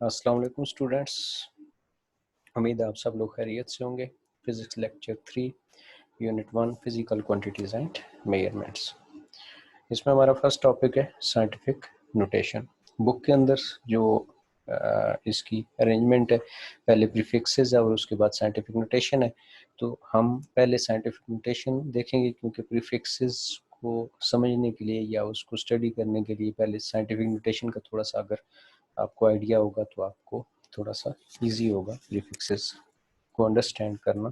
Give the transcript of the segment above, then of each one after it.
अस्सलाम वालेकुम स्टूडेंट्स, उम्मीद है आप सब लोग खैरियत से होंगे। Physics lecture 3 unit 1 physical quantities and measurements. इसमें हमारा फर्स्ट टॉपिक है साइंटिफिक नोटेशन। बुक के अंदर जो इसकी अरेंजमेंट है, पहले प्रीफिक्सेस है और उसके बाद साइंटिफिक नोटेशन है। तो हम पहले साइंटिफिक नोटेशन देखेंगे क्योंकि प्रीफिक्सेस को समझने के लिए या उसको स्टडी करने के लिए पहले साइंटिफिक नोटेशन का थोड़ा सा अगर आपको आइडिया होगा तो आपको थोड़ा सा इजी होगा प्रीफिक्सेस को अंडरस्टैंड करना।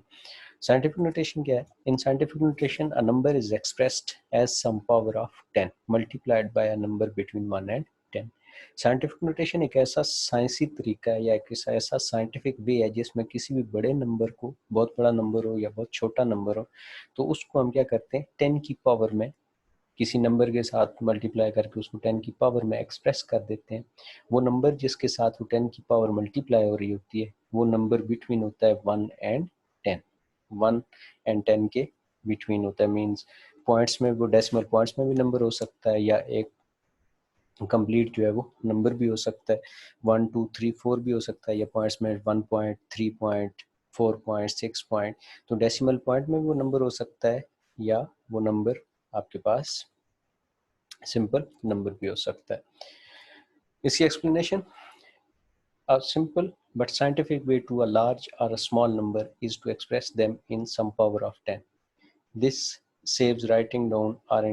साइंटिफिक नोटेशन क्या है? In scientific notation a number is expressed as some power of 10 multiplied by a number between 1 and 10। Scientific notation एक ऐसा साइंसी तरीका है या एक ऐसा साइंटिफिक वे है जिसमें किसी भी बड़े नंबर को, बहुत बड़ा नंबर हो या बहुत छोटा नंबर हो, तो उसको हम क्या करते हैं 10 की पावर में किसी नंबर के साथ मल्टीप्लाई करके उसको 10 की पावर में एक्सप्रेस कर देते हैं। वो नंबर जिसके साथ वो 10 की पावर मल्टीप्लाई हो रही होती है वो नंबर बिटवीन होता है 1 एंड 10। 1 एंड 10 के बिटवीन होता है, मीन्स पॉइंट्स में वो डेसिमल पॉइंट्स में भी नंबर हो सकता है या एक कंप्लीट जो है वो नंबर भी हो सकता है, 1 2 3 4 भी हो सकता है, या पॉइंट्स में 1 पॉइंट 3 पॉइंट 4 पॉइंट 6 पॉइंट, तो डेसिमल पॉइंट में वो नंबर हो सकता है या वो नंबर आपके पास सिंपल नंबर भी हो सकता है। इसकी explanation, a simple but scientific way to a large or a small number is to express them in some power of 10. This saves writing down or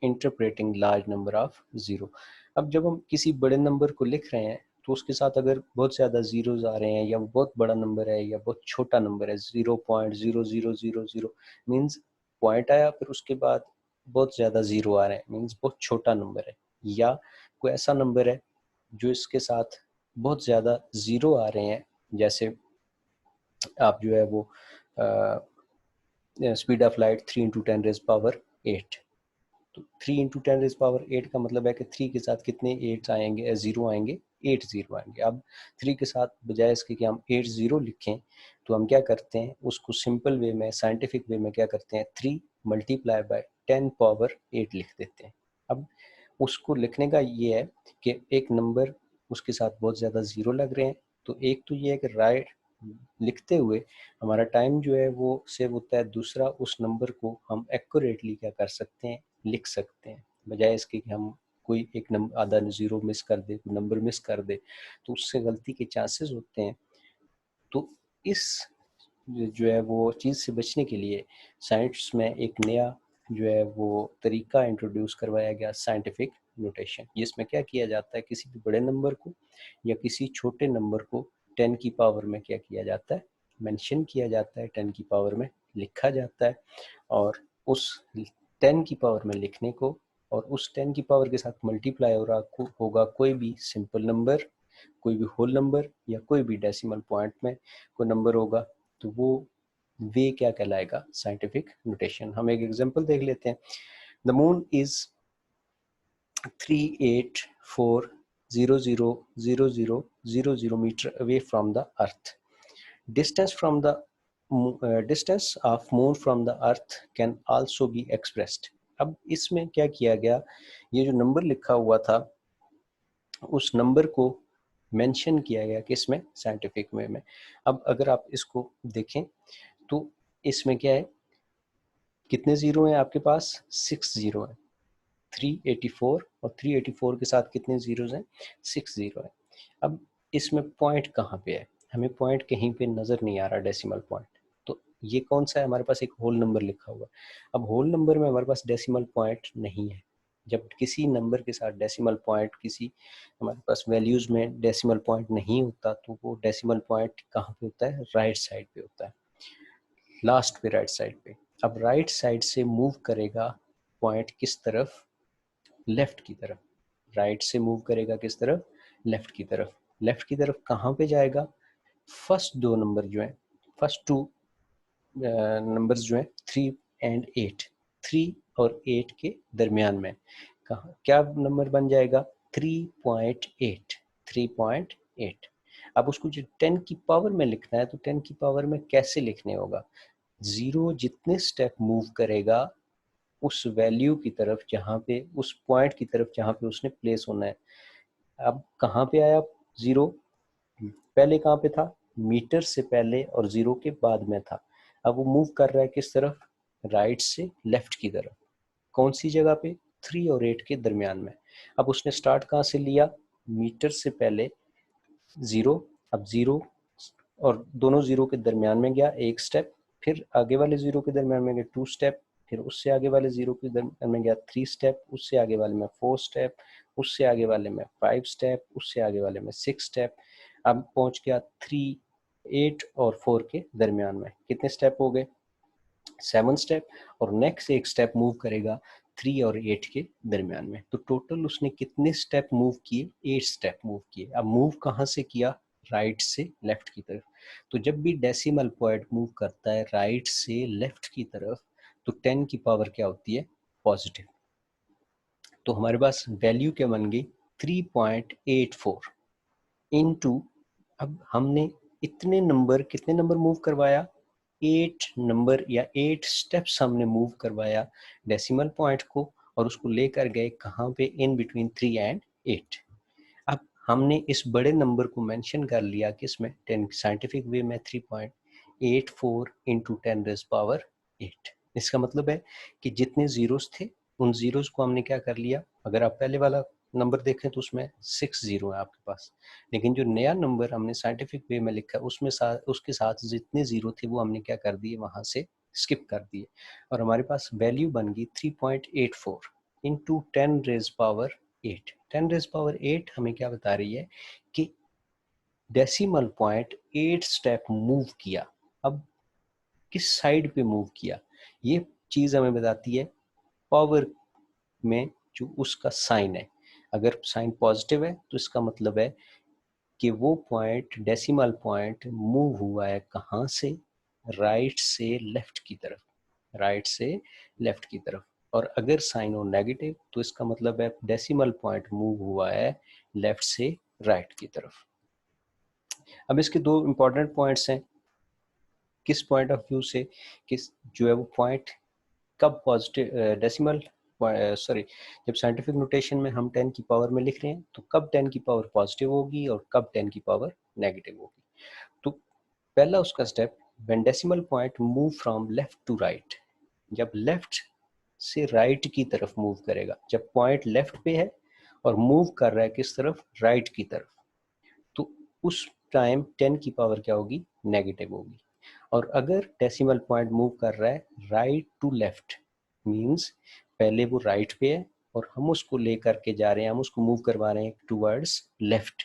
interpreting large number of zero. अब जब हम किसी बड़े number को लिख रहे हैं तो उसके साथ अगर बहुत ज़्यादा ज़ीरोज़ आ रहे हैं या बहुत बड़ा नंबर है या बहुत छोटा नंबर है, 0.0000 मीन्स पॉइंट आया फिर उसके बाद बहुत ज़्यादा ज़ीरो आ रहे हैं, मीन्स बहुत छोटा नंबर है, या कोई ऐसा नंबर है जो इसके साथ बहुत ज़्यादा ज़ीरो आ रहे हैं, जैसे आप जो है वो speed of light 3 into 10 raise power 8, तो 3 इंटू 10 रेज पावर 8 का मतलब है कि 3 के साथ कितने 8 आएंगे, ज़ीरो आएंगे, 8 ज़ीरो आएंगे। अब 3 के साथ बजाय इसके कि हम 8 ज़ीरो लिखें तो हम क्या करते हैं उसको सिंपल वे में, साइंटिफिक वे में क्या करते हैं 3 मल्टीप्लाई बाय 10 पावर 8 लिख देते हैं। अब उसको लिखने का ये है कि एक नंबर उसके साथ बहुत ज़्यादा ज़ीरो लग रहे हैं, तो एक तो ये है कि राइट लिखते हुए हमारा टाइम जो है वो सेव होता है, दूसरा उस नंबर को हम एक्यूरेटली क्या कर सकते हैं लिख सकते हैं, बजाय इसके कि हम कोई एक नंबर आधा ज़ीरो मिस कर दे, नंबर मिस कर दे तो उससे गलती के चांसेस होते हैं। तो इस जो है वो चीज़ से बचने के लिए साइंस में एक नया जो है वो तरीका इंट्रोड्यूस करवाया गया, साइंटिफिक नोटेशन, जिसमें क्या किया जाता है किसी भी बड़े नंबर को या किसी छोटे नंबर को 10 की पावर में क्या किया जाता है, मेंशन किया जाता है, 10 की पावर में लिखा जाता है, और उस 10 की पावर में लिखने को और उस 10 की पावर के साथ मल्टीप्लाई हो रहा होगा कोई भी सिंपल नंबर, कोई भी होल नंबर या कोई भी डेसिमल पॉइंट में कोई नंबर होगा, तो वो वे क्या कहलाएगा, साइंटिफिक नोटेशन। हम एक एग्जांपल देख लेते हैं। The moon is 384000000 metre away from the earth. Distance from the distance of moon from the earth can also be expressed. अब इसमें क्या किया गया, ये जो नंबर लिखा हुआ था उस नंबर को मेंशन किया गया किसमें, साइंटिफिक वे में। अब अगर आप इसको देखें तो इसमें क्या है, कितने ज़ीरो हैं आपके पास, 6 ज़ीरो हैं, 384 और 384 के साथ कितने ज़ीरोज़ हैं, 6 ज़ीरो हैं। अब इसमें पॉइंट कहाँ पे है, हमें पॉइंट कहीं पे नज़र नहीं आ रहा, डेसिमल पॉइंट। तो ये कौन सा है, हमारे पास एक होल नंबर लिखा हुआ। अब होल नंबर में हमारे पास डेसिमल पॉइंट नहीं है। जब किसी नंबर के साथ डेसिमल पॉइंट, किसी हमारे पास वैल्यूज़ में डेसिमल पॉइंट नहीं होता तो वो डेसिमल पॉइंट कहाँ पे होता है, राइट साइड पे होता है, लास्ट पे, राइट साइड पे। अब राइट साइड से मूव करेगा पॉइंट किस तरफ, लेफ्ट की तरफ। राइट से मूव करेगा किस तरफ, लेफ्ट की तरफ। लेफ्ट की तरफ कहाँ पे जाएगा, फर्स्ट दो नंबर जो है, फर्स्ट टू नंबर्स जो है 3 एंड 8, 3 और 8 के दरमियान में कहाँ क्या नंबर बन जाएगा, 3.8, 3.8। अब उसको जो 10 की पावर में लिखना है तो 10 की पावर में कैसे लिखने होगा, ज़ीरो जितने स्टेप मूव करेगा उस वैल्यू की तरफ जहाँ पे, उस पॉइंट की तरफ जहाँ पे उसने प्लेस होना है। अब कहाँ पे आया ज़ीरो, पहले कहाँ पे था, मीटर से पहले और 0 के बाद में था। अब वो मूव कर रहा है किस तरफ, राइट से लेफ्ट की तरफ। कौन सी जगह पे, 3 और 8 के दरमियान में। अब उसने स्टार्ट कहाँ से लिया, मीटर से पहले 0, अब 0 और दोनों 0 के दरमियान में गया एक स्टेप, फिर आगे वाले 0 के दरमियान में गया 2 स्टेप, फिर उससे आगे वाले 0 के दरमियान में गया 3 स्टेप, उससे आगे वाले में 4 स्टेप, उससे आगे वाले में 5 स्टेप, उससे आगे वाले में 6 स्टेप। अब पहुंच गया 3, 8 और 4 के दरमियान में। कितने स्टेप हो गए, 7 स्टेप। और नेक्स्ट एक स्टेप मूव करेगा 3 और 8 के दरमियान में। तो टोटल उसने कितने स्टेप मूव किए, 8 स्टेप मूव किए। अब मूव कहाँ से किया, राइट से लेफ्ट की तरफ। तो जब भी डेसिमल पॉइंट मूव करता है राइट से लेफ्ट की तरफ, तो 10 की पावर क्या होती है, पॉजिटिव। तो हमारे पास वैल्यू क्या बन गई, 3.84 इनटू, अब हमने इतने नंबर, कितने नंबर मूव करवाया, 8 नंबर या 8 स्टेप्स हमने मूव करवाया डेसिमल पॉइंट को, और उसको लेकर गए कहाँ पे, इन बिटवीन 3 एंड 8। अब हमने इस बड़े नंबर को मेंशन कर लिया कि इसमें 10 साइंटिफिक वे में 3.84 इंटू 10⁻8। इसका मतलब है कि जितने जीरोस थे उन जीरोस को हमने क्या कर लिया, अगर आप पहले वाला नंबर देखें तो उसमें 6 जीरो है आपके पास, लेकिन जो नया नंबर हमने साइंटिफिक वे में लिखा उसमें उसके साथ जितने जीरो थे वो हमने क्या कर दिए, वहां से स्किप कर दिए, और हमारे पास वैल्यू बन गई 3.84 इंटू 10⁻8। 10⁻8 हमें क्या बता रही है कि डेसिमल पॉइंट 8 स्टेप मूव किया। अब किस साइड पे मूव किया, ये चीज हमें बताती है पावर में जो उसका साइन है। अगर साइन पॉजिटिव है तो इसका मतलब है कि वो पॉइंट, डेसिमल पॉइंट मूव हुआ है कहाँ से, राइट से लेफ्ट की तरफ, राइट से लेफ्ट की तरफ। और अगर साइन हो नेगेटिव तो इसका मतलब है डेसिमल पॉइंट मूव हुआ है लेफ्ट से राइट की तरफ। अब इसके दो इंपॉर्टेंट पॉइंट्स हैं किस पॉइंट ऑफ व्यू से, किस जो है वो पॉइंट कब पॉजिटिव, डेसिमल सॉरी, जब साइंटिफिक नोटेशन में हम 10 की पावर में लिख रहे हैं तो कब 10 की पावर पॉजिटिव होगी और कब 10 की पावर नेगेटिव होगी। तो पहला उसका step, when decimal point move from left to right, जब लेफ्ट से राइट की तरफ मूव करेगा, जब पॉइंट लेफ्ट पे है और मूव कर रहा है किस तरफ, राइट की तरफ, तो उस टाइम 10 की पावर क्या होगी, नेगेटिव होगी। और अगर डेसिमल पॉइंट मूव कर रहा है राइट टू लेफ्ट, मींस पहले वो राइट पे है और हम उसको लेकर के जा रहे हैं, हम उसको मूव करवा रहे हैं टूवर्ड्स लेफ्ट,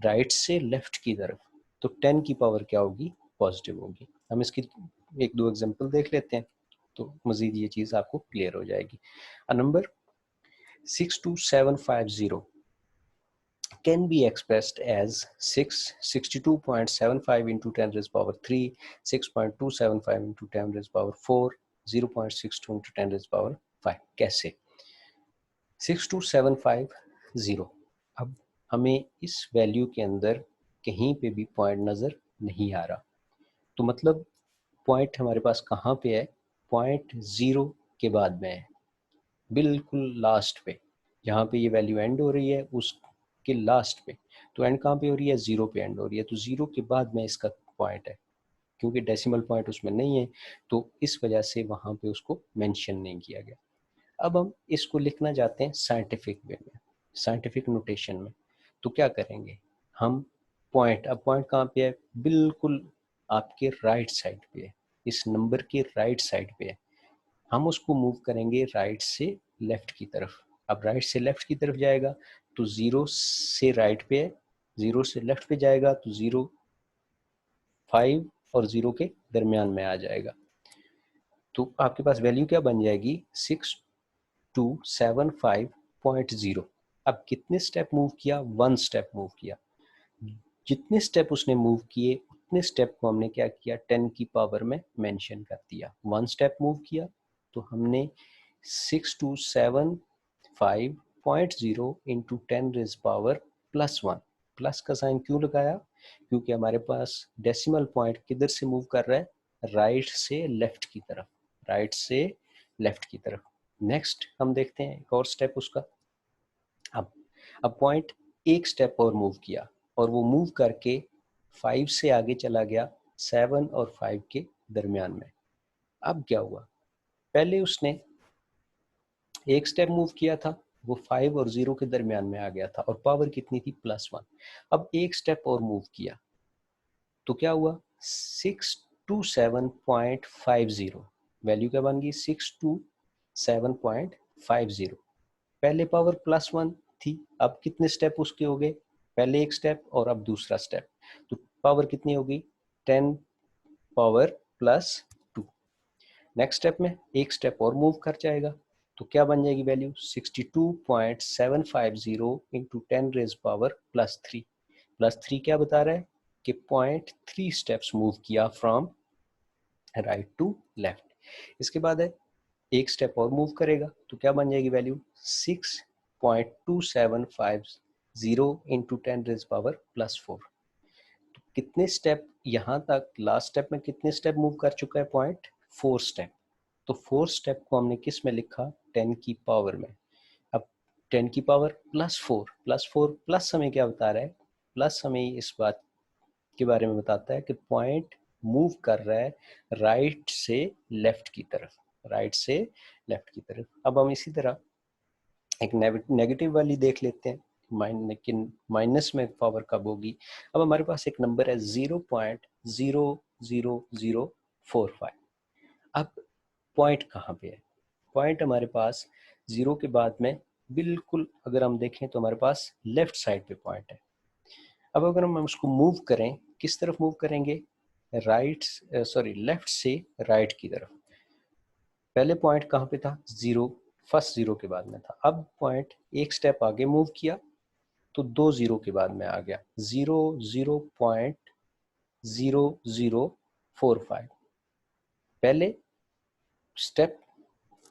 राइट से लेफ्ट की तरफ, तो 10 की पावर क्या होगी, पॉजिटिव होगी। हम इसकी एक दो एग्जांपल देख लेते हैं तो मजीद ये चीज आपको क्लियर हो जाएगी। A number 62750 can be expressed as 62.75 into 10 raised power 3, 6.275 into 10 raised power 4, 0.62 into 10 raised power 5। कैसे, 6275, अब हमें इस वैल्यू के अंदर कहीं पे भी पॉइंट नज़र नहीं आ रहा, तो मतलब पॉइंट हमारे पास कहाँ पे है, पॉइंट 0 के बाद में है, बिल्कुल लास्ट पे, जहाँ पे ये वैल्यू एंड हो रही है उसके लास्ट पे। तो एंड कहाँ पे हो रही है, 0 पे एंड हो रही है, तो 0 के बाद में इसका पॉइंट है, क्योंकि डेसिमल पॉइंट उसमें नहीं है तो इस वजह से वहाँ पे उसको मेंशन नहीं किया गया। अब हम इसको लिखना चाहते हैं साइंटिफिक वे में, साइंटिफिक नोटेशन में, तो क्या करेंगे हम, पॉइंट, अब पॉइंट कहाँ पे है, बिल्कुल आपके राइट साइड पे है, इस नंबर के राइट साइड पे है, हम उसको मूव करेंगे राइट से लेफ्ट की तरफ। अब राइट से लेफ्ट की तरफ जाएगा तो 0 से राइट पे है, 0 से लेफ्ट पे जाएगा तो 0, 5 और 0 के दरमियान में आ जाएगा। तो आपके पास वैल्यू क्या बन जाएगी, 6275.0। अब कितने स्टेप मूव किया, 1 स्टेप मूव किया, जितने स्टेप उसने मूव किए उतने स्टेप को हमने क्या किया, 10 की पावर में मेंशन कर दिया। 1 स्टेप मूव किया तो हमने 6275.0 इंटू 10 रेज पावर +1, प्लस का साइन क्यों लगाया, क्योंकि हमारे पास डेसिमल पॉइंट किधर से मूव कर रहा है, राइट से लेफ्ट की तरफ, राइट से लेफ्ट की तरफ। नेक्स्ट हम देखते हैं एक और स्टेप उसका। अब पॉइंट एक स्टेप और मूव किया, और वो मूव करके 5 से आगे चला गया 7 और 5 के दरमियान में। अब क्या हुआ, पहले उसने एक स्टेप मूव किया था, वो 5 और 0 के दरमियान में आ गया था और पावर कितनी थी, +1। अब एक स्टेप और मूव किया तो क्या हुआ, 627.50, वैल्यू क्या बन गई, 627.50। पहले पावर +1 थी, अब कितने स्टेप उसके हो गए, पहले एक स्टेप और अब दूसरा स्टेप, तो पावर कितनी होगी, 10 पावर +2। नेक्स्ट स्टेप में एक स्टेप और मूव कर जाएगा तो क्या बन जाएगी वैल्यू, 62.750 इंटू 10 रेज पावर +3। +3 क्या बता रहा है कि 0.3 स्टेप्स मूव किया फ्रॉम राइट टू लेफ्ट। इसके बाद है एक स्टेप और मूव करेगा तो क्या बन जाएगी वैल्यू, 6.2750 इंटू 10 रेज पावर +4। तो कितने स्टेप यहाँ तक, लास्ट स्टेप में कितने स्टेप मूव कर चुका है, 0.4 स्टेप। तो 4 स्टेप को हमने किस में लिखा, 10 की पावर में। अब 10 की पावर +4, +4 प्लस हमें क्या बता रहा है, प्लस हमें इस बात के बारे में बताता है कि पॉइंट मूव कर रहा है राइट से लेफ्ट की तरफ, राइट से लेफ्ट की तरफ। अब हम इसी तरह एक नेगेटिव वाली देख लेते हैं, लेकिन माइनस में पावर कब होगी। अब हमारे पास एक नंबर है 0.00045। अब पॉइंट कहाँ पे है, पॉइंट हमारे पास 0 के बाद में बिल्कुल अगर हम देखें तो हमारे पास लेफ्ट साइड पे पॉइंट है। अब अगर हम उसको मूव करें, किस तरफ मूव करेंगे, लेफ्ट से राइट की तरफ। पहले पॉइंट कहाँ पे था, 0, फर्स्ट 0 के बाद में था। अब पॉइंट एक स्टेप आगे मूव किया तो 2 0 के बाद में आ गया 0.0045। पहले स्टेप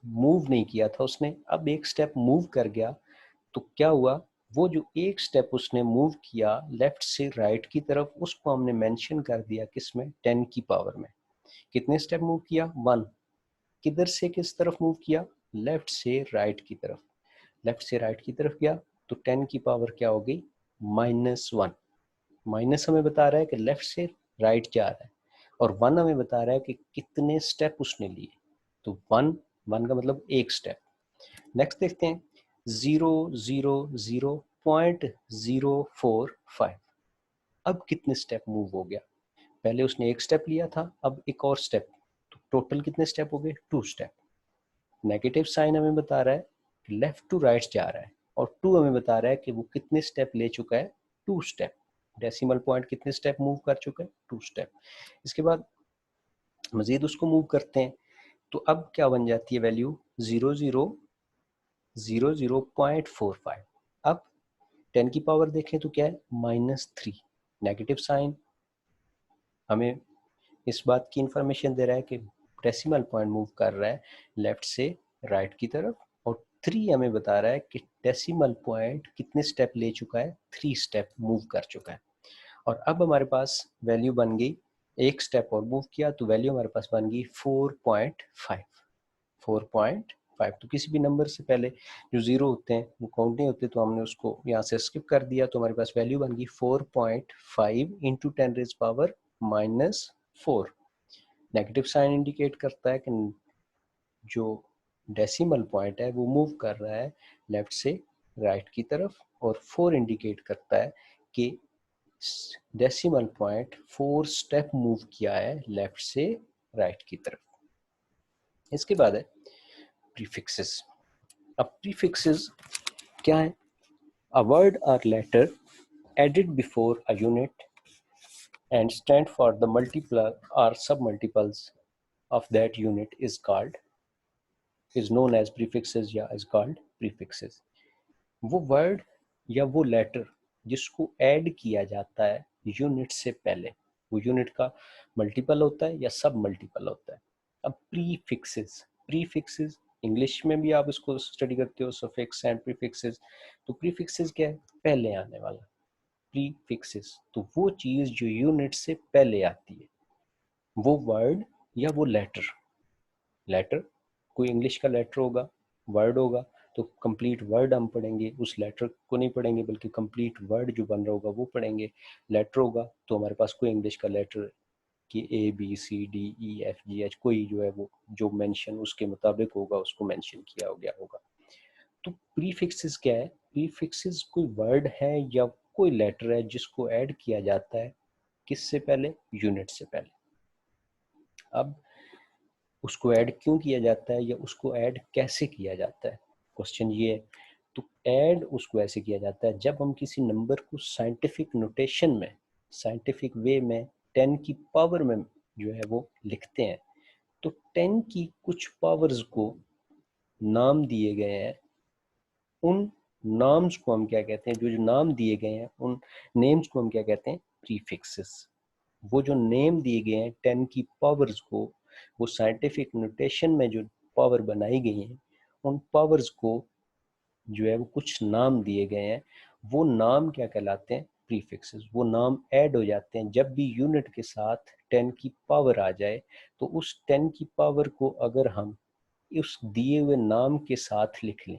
मूव नहीं किया था उसने, अब एक स्टेप मूव कर गया तो क्या हुआ, वो जो एक स्टेप उसने मूव किया लेफ्ट से राइट की तरफ, उसको हमने मेंशन कर दिया किसमें, 10 की पावर में। कितने स्टेप मूव किया, 1। किधर से किस तरफ मूव किया, लेफ्ट से राइट की तरफ। लेफ्ट से राइट की तरफ गया तो 10 की पावर क्या हो गई, -1। माइनस हमें बता रहा है कि लेफ्ट से राइट जा रहा है और 1 हमें बता रहा है कि कितने स्टेप उसने लिए। तो 1 का मतलब एक स्टेप। नेक्स्ट देखते हैं 0.045। अब कितने स्टेप मूव हो गया, पहले उसने एक स्टेप लिया था, अब एक और स्टेप, तो टोटल कितने स्टेप हो गए, 2 स्टेप। नेगेटिव साइन हमें बता रहा है कि लेफ्ट टू राइट जा रहा है और 2 हमें बता रहा है कि वो कितने स्टेप ले चुका है, 2 स्टेप। डेसिमल पॉइंट कितने स्टेप मूव कर चुका है, 2 स्टेप। इसके बाद मजीद उसको मूव करते हैं तो अब क्या बन जाती है वैल्यू, 0.0045। अब 10 की पावर देखें तो क्या है, -3। नेगेटिव साइन हमें इस बात की इंफॉर्मेशन दे रहा है कि डेसिमल पॉइंट मूव कर रहा है लेफ्ट से राइट की तरफ और 3 हमें बता रहा है कि डेसिमल पॉइंट कितने स्टेप ले चुका है, 3 स्टेप मूव कर चुका है। और अब हमारे पास वैल्यू बन गई, एक स्टेप और मूव किया तो वैल्यू हमारे पास बन गई 4.5। 4.5 तो किसी भी नंबर से पहले जो 0 होते हैं वो काउंट नहीं होते, तो हमने उसको यहाँ से स्किप कर दिया, तो हमारे पास वैल्यू बन गई 4.5 into 10 raise power -4। Negative sign indicate करता है कि जो डेसिमल पॉइंट है वो मूव कर रहा है लेफ्ट से राइट की तरफ और 4 इंडिकेट करता है कि डेसिमल पॉइंट 4 स्टेप मूव किया है लेफ्ट से राइट की तरफ। इसके बाद है प्रीफिक्सेस। अब प्रीफिक्सेस क्या है, अ वर्ड और letter added before a unit and stand for the multiple or submultiples of that unit is known as prefixes या is called prefixes। वो वर्ड या वो लेटर जिसको ऐड किया जाता है यूनिट से पहले, वो यूनिट का मल्टीपल होता है या सब मल्टीपल होता है। अब प्रीफिक्सेस, प्रीफिक्सेस इंग्लिश में भी आप इसको स्टडी करते हो, सफिक्स एंड प्रीफिक्सेस। तो प्रीफिक्सेस क्या है, पहले आने वाला। प्रीफिक्सेस तो वो चीज जो यूनिट से पहले आती है, वो वर्ड या वो लेटर। लेटर कोई इंग्लिश का लेटर होगा, वर्ड होगा, तो कंप्लीट वर्ड हम पढ़ेंगे, उस लेटर को नहीं पढ़ेंगे बल्कि कंप्लीट वर्ड जो बन रहा होगा वो पढ़ेंगे। लेटर होगा तो हमारे पास कोई इंग्लिश का लेटर कि ABCDEFGH कोई जो है वो जो मेंशन उसके मुताबिक होगा उसको मेंशन किया हो गया होगा। तो प्रीफिक्सेस क्या है? प्रीफिक्सेस कोई वर्ड है या कोई लेटर है जिसको ऐड किया जाता है किससे पहले? यूनिट से पहले। अब उसको ऐड क्यों किया जाता है या उसको ऐड कैसे किया जाता है, क्वेश्चन ये है। तो ऐड उसको ऐसे किया जाता है जब हम किसी नंबर को साइंटिफिक नोटेशन में, साइंटिफिक वे में 10 की पावर में जो है वो लिखते हैं, तो 10 की कुछ पावर्स को नाम दिए गए हैं, उन नाम्स को हम क्या कहते हैं? जो जो नाम दिए गए हैं उन नेम्स को हम क्या कहते हैं? प्रीफिक्सेस। वो जो नेम दिए गए हैं 10 की पावर्स को, वो साइंटिफिक नोटेशन में जो पावर बनाई गई हैं उन पावर्स को जो है वो कुछ नाम दिए गए हैं, वो नाम क्या कहलाते हैं? प्रीफिक्सेस। वो नाम ऐड हो जाते हैं जब भी यूनिट के साथ 10 की पावर आ जाए। तो उस 10 की पावर को अगर हम उस दिए हुए नाम के साथ लिख लें,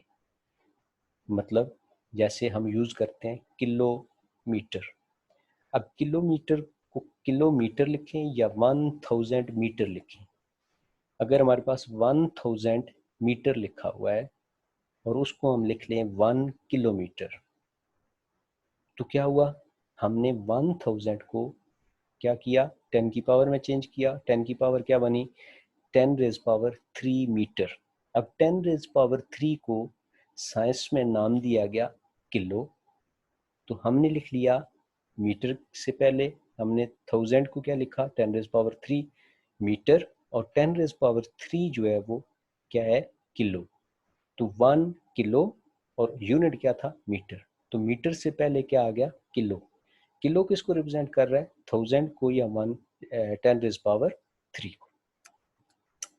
मतलब जैसे हम यूज करते हैं किलोमीटर। अब किलोमीटर को किलोमीटर लिखें या 1000 मीटर लिखें, अगर हमारे पास 1000 मीटर लिखा हुआ है और उसको हम लिख लें 1 किलोमीटर, तो क्या हुआ? हमने 1000 को क्या किया? 10 की पावर में चेंज किया। 10 की पावर क्या बनी? 10 रेज पावर 3 मीटर। अब 10 रेज पावर 3 को साइंस में नाम दिया गया किलो। तो हमने लिख लिया मीटर से पहले हमने 1000 को क्या लिखा? 10 रेज पावर 3 मीटर, और 10 रेज पावर 3 जो है वो क्या है? किलो। तो 1 किलो और यूनिट क्या था? मीटर। तो मीटर से पहले क्या आ गया? किलो। किलो किसको रिप्रेजेंट कर रहा है? 1000 को या 10 रेज पावर 3 को।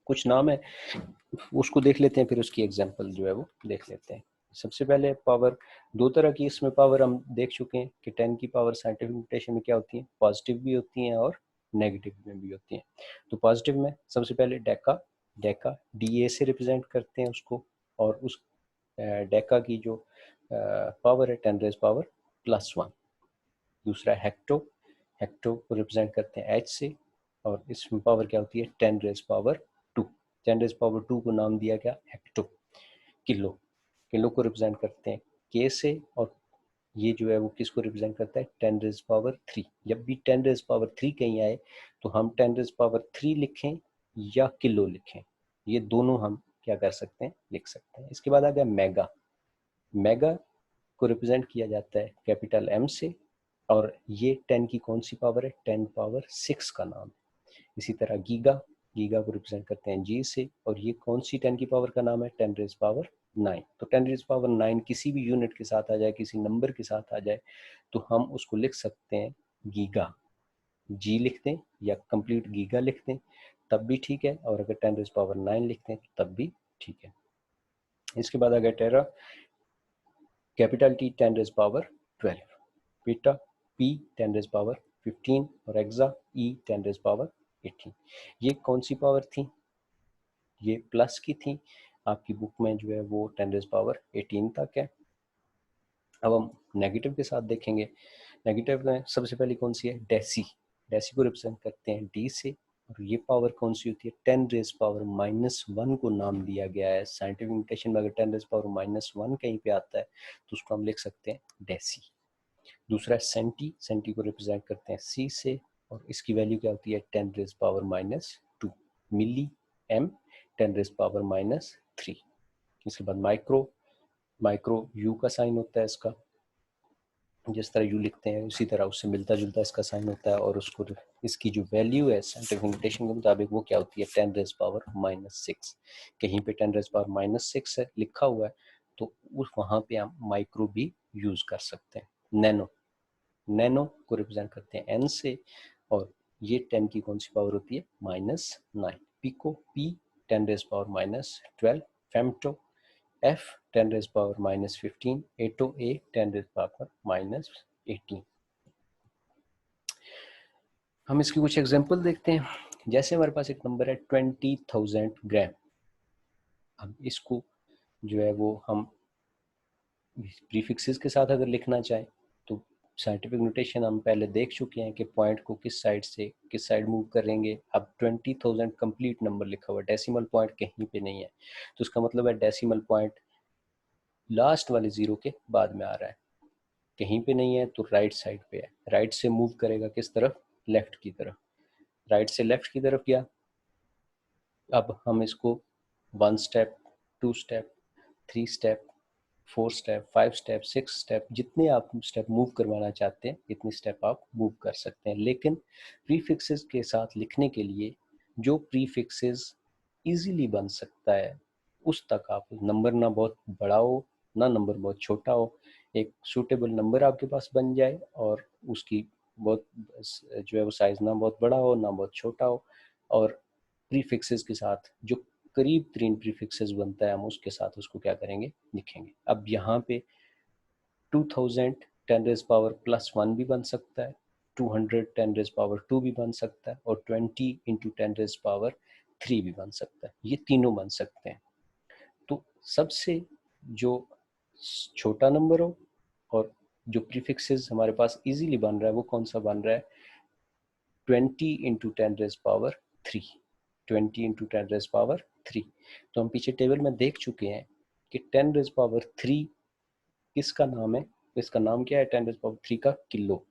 कुछ नाम है उसको देख लेते हैं, फिर उसकी एग्जांपल जो है वो देख लेते हैं। सबसे पहले पावर, दो तरह की इसमें पावर हम देख चुके हैं कि 10 की पावर साइंटिफिक नोटेशन में क्या होती है? पॉजिटिव भी होती हैं और नेगेटिव में भी होती हैं। तो पॉजिटिव में सबसे पहले डेका, डेका DA से रिप्रेजेंट करते हैं उसको, और उस डेका की जो पावर है 10 रेज पावर +1। दूसरा हेक्टो, हेक्टो को रिप्रेजेंट करते हैं H से, और इसमें पावर क्या होती है? 10 रेज पावर 2। 10 रेज पावर 2 को नाम दिया गया हेक्टो। किलो, किलो को रिप्रेजेंट करते हैं K से, और ये जो है वो किसको रिप्रेजेंट करता है? 10 रेज पावर 3। जब भी 10 रेज पावर 3 कहीं आए तो हम 10 रेज पावर 3 लिखें या किलो लिखें, ये दोनों हम क्या कर सकते हैं? लिख सकते हैं। इसके बाद आ गया मेगा। मेगा को रिप्रेजेंट किया जाता है कैपिटल M से, और ये 10 की कौन सी पावर है? 10 पावर 6 का नाम है। इसी तरह गीगा, गीगा को रिप्रेजेंट करते हैं G से, और ये कौन सी 10 की पावर का नाम है? 10 रेज पावर 9। तो 10 रेज पावर 9 किसी भी यूनिट के साथ आ जाए, किसी नंबर के साथ आ जाए, तो हम उसको लिख सकते हैं गीगा। G लिख दें या कंप्लीट गीगा लिख दें तब भी ठीक है, और अगर 10 रेज पावर 9 लिख दें तब भी ठीक है। इसके बाद आ गया tera, capital T 10 raise power 12, peta P 10 raise power 15, और एक्सा E 10 रेज पावर 18। ये कौन सी पावर थी? ये प्लस की थी। आपकी बुक में जो है वो 10 रेज पावर 18 तक है। अब हम नेगेटिव के साथ देखेंगे। नेगेटिव में सबसे पहले कौन सी है? डेसी। डेसी को रिप्रेजेंट करते हैं D से, और ये पावर कौन सी होती है? 10 रेज पावर -1 को नाम दिया गया है। साइंटिफिक नोटेशन में अगर 10 रेज पावर -1 कहीं पे आता है तो उसको हम लिख सकते हैं डेसी। दूसरा है सेंटी, सेंटी को रिप्रेजेंट करते हैं C से, और इसकी वैल्यू क्या होती है? 10 रेज पावर -2। मिली, M 10 रेज पावर -3। इसके बाद माइक्रो, माइक्रो U का साइन होता है इसका, जिस तरह U लिखते हैं उसी तरह उससे मिलता जुलता इसका साइन होता है, और उसको इसकी जो वैल्यू है साइंटिफिक नोटेशन के मुताबिक वो क्या होती है? 10 रेज पावर -6। कहीं पे 10 रेज पावर -6 है लिखा हुआ है तो उस वहाँ पे हम माइक्रो भी यूज कर सकते हैं। नैनो, नैनो को रिप्रेजेंट करते हैं N से, और ये 10 की कौन सी पावर होती है? -9। Pico, P 10 raise power -12। Femto, F 10 raise power -15। Atto, A 10 raise power -18। हम इसकी कुछ एग्जांपल देखते हैं। जैसे हमारे पास एक नंबर है 20,000 ग्राम। अब इसको जो है वो हम प्रीफिक्सेस के साथ अगर लिखना चाहें तो साइंटिफिक नोटेशन हम पहले देख चुके हैं कि पॉइंट को किस साइड से किस साइड मूव करेंगे। अब 20,000 कंप्लीट नंबर लिखा हुआ है, डेसिमल पॉइंट कहीं पे नहीं है, तो उसका मतलब है डेसिमल पॉइंट लास्ट वाले जीरो के बाद में आ रहा है। कहीं पे नहीं है तो राइट साइड पे है, राइट से मूव करेगा किस तरफ, लेफ्ट की तरफ। राइट से लेफ्ट की तरफ गया। अब हम इसको 1 step, 2 step, 3 step, 4 step, 5 step, 6 step, जितने आप स्टेप मूव करवाना चाहते हैं इतने स्टेप आप मूव कर सकते हैं। लेकिन प्रीफिक्सेस के साथ लिखने के लिए जो प्रीफिक्सेस इजीली बन सकता है उस तक आप नंबर ना बहुत बड़ा हो ना नंबर बहुत छोटा हो, एक सूटेबल नंबर आपके पास बन जाए और उसकी बहुत जो है वो साइज ना बहुत बड़ा हो ना बहुत छोटा हो, और प्रीफिक्सेस के साथ जो करीब तरीन प्रीफिक्सेस बनता है हम उसके साथ उसको क्या करेंगे, लिखेंगे। अब यहाँ पे 2000 10 रेज पावर +1 भी बन सकता है, 200 10 रेज पावर 2 भी बन सकता है, और 20 इंटू 10 रेज पावर 3 भी बन सकता है। ये तीनों बन सकते हैं। तो सबसे जो छोटा नंबर हो और जो प्रीफिक्सेस हमारे पास इजीली बन रहा है वो कौन सा बन रहा है, 20 into 10 raise power 3, 20 into 10 raise power 3। तो हम पीछे टेबल में देख चुके हैं कि 10 रेज पावर 3 किसका नाम है, तो इसका नाम क्या है, 10 रेज पावर 3 का किलो।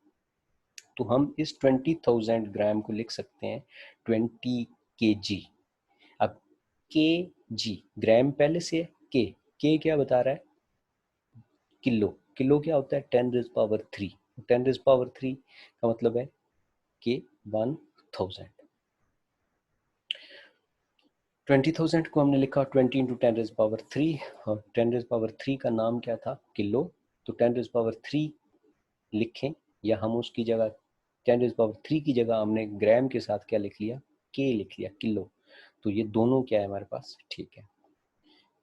तो हम इस 20,000 ग्राम को लिख सकते हैं 20 kg। अब के जी, ग्राम पहले से है, के क्या बता रहा है, किलो। किलो क्या होता है, 10 रेज पावर 3। 10 रेज पावर 3 का मतलब है कि 1000। 20,000 को हमने लिखा 20 इंटू 10 रेज पावर 3, और 10 रेज पावर 3 का नाम क्या था, किलो। तो 10 रेज पावर 3 लिखें, या हम उसकी जगह 10 रेज पावर 3 की जगह हमने ग्राम के साथ क्या लिख लिया, के लिख लिया, किलो। तो ये दोनों क्या है हमारे पास, ठीक है।